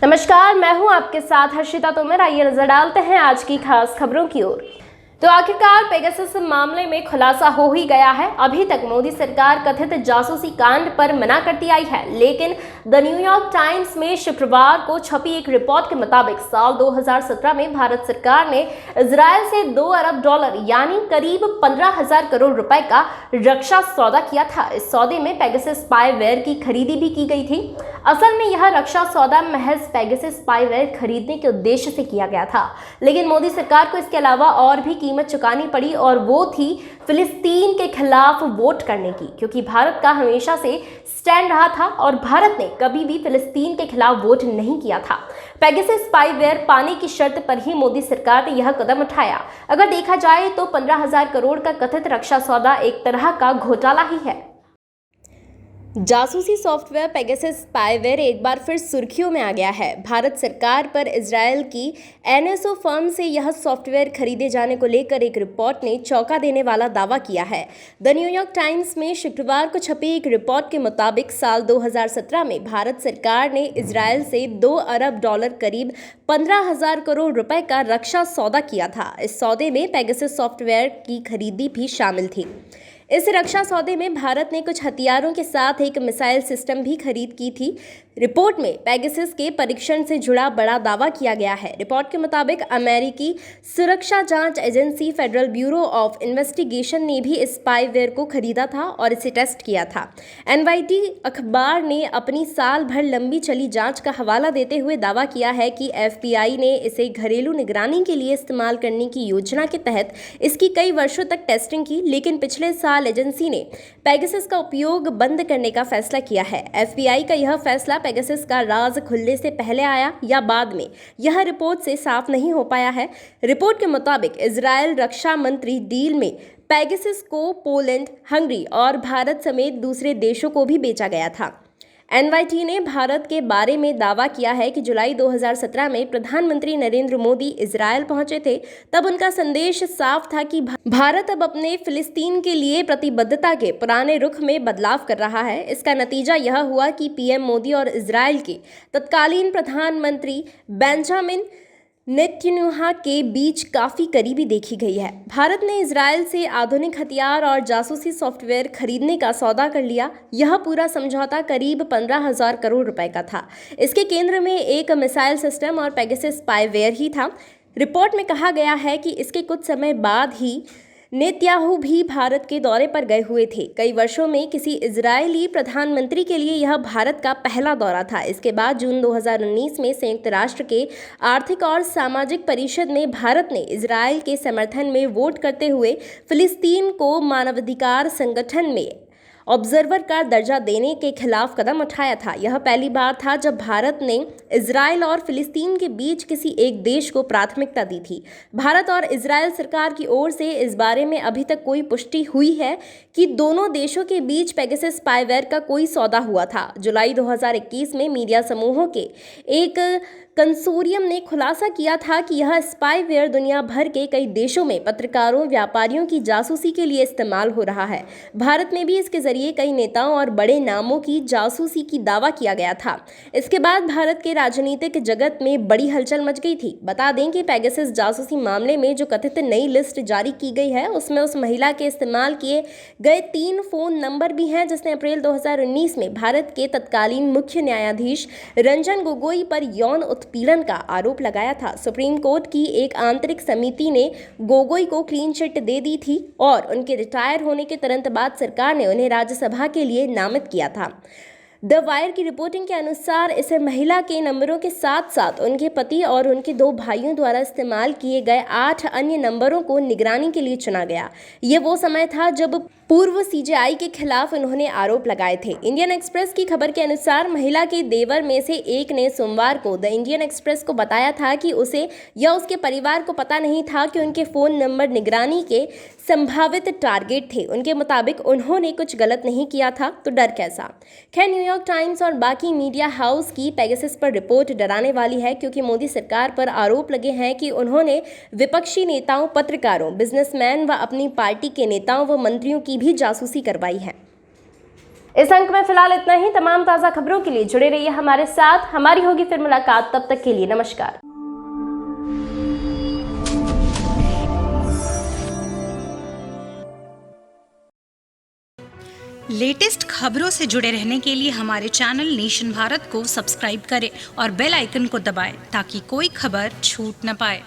नमस्कार, मैं हूं आपके साथ हर्षिता तोमर। आइए नजर डालते हैं आज की खास खबरों की ओर। तो आखिरकार पेगासस मामले में खुलासा हो ही गया है। अभी तक मोदी सरकार कथित जासूसी कांड पर मना करती आई है, लेकिन द न्यूयॉर्क टाइम्स में शुक्रवार को छपी एक रिपोर्ट के मुताबिक साल 2017 में भारत सरकार ने इजरायल से $2 अरब यानी करीब 15,000 करोड़ रुपए का रक्षा सौदा किया था। इस सौदे में पेगासस स्पाईवेयर की खरीदी भी की गई थी। असल में यह रक्षा सौदा महज पेगासस स्पाईवेयर खरीदने के उद्देश्य से किया गया था, लेकिन मोदी सरकार को इसके अलावा और भी कीमत चुकानी पड़ी, और वो थी फिलिस्तीन के खिलाफ वोट करने की, क्योंकि भारत का हमेशा से स्टैंड रहा था और भारत ने कभी भी फिलिस्तीन के खिलाफ वोट नहीं किया था। पेगासस स्पाईवेयर पाने की शर्त पर ही मोदी सरकार ने यह कदम उठाया। अगर देखा जाए तो 15,000 करोड़ का कथित रक्षा सौदा एक तरह का घोटाला ही है। जासूसी सॉफ्टवेयर पेगासस स्पाईवेयर एक बार फिर सुर्खियों में आ गया है। भारत सरकार पर इजरायल की एनएसओ फर्म से यह सॉफ्टवेयर खरीदे जाने को लेकर एक रिपोर्ट ने चौंका देने वाला दावा किया है। द न्यूयॉर्क टाइम्स में शुक्रवार को छपी एक रिपोर्ट के मुताबिक साल 2017 में भारत सरकार ने इजरायल से $2 अरब करीब 15,000 करोड़ रुपए का रक्षा सौदा किया था। इस सौदे में पेगासस सॉफ्टवेयर की खरीदी भी शामिल थी। इस रक्षा सौदे में भारत ने कुछ हथियारों के साथ एक मिसाइल सिस्टम भी खरीद की थी। रिपोर्ट में पेगासस के परीक्षण से जुड़ा बड़ा दावा किया गया है। रिपोर्ट के मुताबिक अमेरिकी सुरक्षा जांच agency federal bureau of investigation ने भी इस स्पाईवेयर को खरीदा था और इसे टेस्ट किया था। एनवाईटी अखबार ने अपनी साल भर लंबी चली जांच का हवाला देते हुए दावा किया है कि एफबीआई ने इसे घरेलू निगरानी के लिए इस्तेमाल करने की योजना के तहत इसकी कई वर्षों तक टेस्टिंग की, लेकिन पिछले साल एजेंसी ने पेगासस का उपयोग बंद करने का फैसला किया है। एफबीआई का यह फैसला पेगासस का राज खुलने से पहले आया या बाद में, यह रिपोर्ट से साफ नहीं हो पाया है। रिपोर्ट के मुताबिक इजरायल रक्षा मंत्री डील में पेगासस को पोलैंड, हंगरी और भारत समेत दूसरे देशों को भी बेचा गया था। एनवाईटी ने भारत के बारे में दावा किया है कि जुलाई 2017 में प्रधानमंत्री नरेंद्र मोदी इजरायल पहुंचे थे। तब उनका संदेश साफ था कि भारत अब अपने फिलिस्तीन के लिए प्रतिबद्धता के पुराने रुख में बदलाव कर रहा है। इसका नतीजा यह हुआ कि पीएम मोदी और इजरायल के तत्कालीन प्रधानमंत्री बेंजामिन नेतन्याहू के बीच काफ़ी करीबी देखी गई है। भारत ने इजरायल से आधुनिक हथियार और जासूसी सॉफ्टवेयर खरीदने का सौदा कर लिया। यह पूरा समझौता करीब 15,000 करोड़ रुपए का था। इसके केंद्र में एक मिसाइल सिस्टम और पेगासस स्पाईवेयर ही था। रिपोर्ट में कहा गया है कि इसके कुछ समय बाद ही नेतन्याहू भी भारत के दौरे पर गए हुए थे। कई वर्षों में किसी इजरायली प्रधानमंत्री के लिए यह भारत का पहला दौरा था। इसके बाद जून 2019 में संयुक्त राष्ट्र के आर्थिक और सामाजिक परिषद ने भारत ने इजरायल के समर्थन में वोट करते हुए फिलिस्तीन को मानवाधिकार संगठन में ऑब्जर्वर का दर्जा देने के खिलाफ कदम उठाया था। यह पहली बार था जब भारत ने इजरायल और फिलिस्तीन के बीच किसी एक देश को प्राथमिकता दी थी। भारत और इजरायल सरकार की ओर से इस बारे में अभी तक कोई पुष्टि हुई है कि दोनों देशों के बीच पेगासस स्पाईवेयर का कोई सौदा हुआ था। जुलाई 2021 में मीडिया समूहों के एक कंसोरियम ने खुलासा किया था कि यह स्पाईवेयर दुनिया भर के कई देशों में पत्रकारों, व्यापारियों की जासूसी के लिए इस्तेमाल हो रहा है। भारत में भी इसके जरिए कई नेताओं और बड़े नामों की जासूसी की दावा किया गया था। इसके बाद भारत के राजनीतिक जगत में बड़ी हलचल मच गई थी। बता दें कि पेगासस जासूसी मामले में जो कथित नई लिस्ट जारी की गई है, उसमें उस महिला के इस्तेमाल किए गए 3 फोन नंबर भी हैं जिसने अप्रैल 2019 में भारत के तत्कालीन मुख्य न्यायाधीश रंजन गोगोई पर यौन उत्पीड़न का आरोप लगाया था। सुप्रीम कोर्ट की एक आंतरिक समिति ने गोगोई को क्लीन चिट दे दी थी और उनके रिटायर होने के तुरंत बाद सरकार ने उन्हें राज्यसभा के लिए नामित किया था। द वायर की रिपोर्टिंग के अनुसार इस महिला के नंबरों के साथ साथ उनके पति और उनके 2 भाइयों द्वारा इस्तेमाल किए गए 8 अन्य नंबरों को निगरानी के लिए चुना गया। ये वो समय था जब पूर्व सीजेआई के खिलाफ उन्होंने आरोप लगाए थे। इंडियन एक्सप्रेस की खबर के अनुसार महिला के देवर में से एक ने सोमवार को द इंडियन एक्सप्रेस को बताया था कि उसे या उसके परिवार को पता नहीं था कि उनके फ़ोन नंबर निगरानी के संभावित टारगेट थे। उनके मुताबिक उन्होंने कुछ गलत नहीं किया था तो डर कैसा। खैर, न्यूयॉर्क टाइम्स और बाकी मीडिया हाउस की पेगासस पर रिपोर्ट डराने वाली है, क्योंकि मोदी सरकार पर आरोप लगे हैं कि उन्होंने विपक्षी नेताओं, पत्रकारों, बिजनेसमैन व अपनी पार्टी के नेताओं व मंत्रियों की भी जासूसी करवाई है। इस अंक में फिलहाल इतना ही। तमाम ताज़ा खबरों के लिए जुड़े रहिए हमारे साथ। हमारी होगी फिर मुलाकात, तब तक के लिए नमस्कार। लेटेस्ट खबरों से जुड़े रहने के लिए हमारे चैनल नेशन भारत को सब्सक्राइब करें और बेल आइकन को दबाएं ताकि कोई खबर छूट न पाए।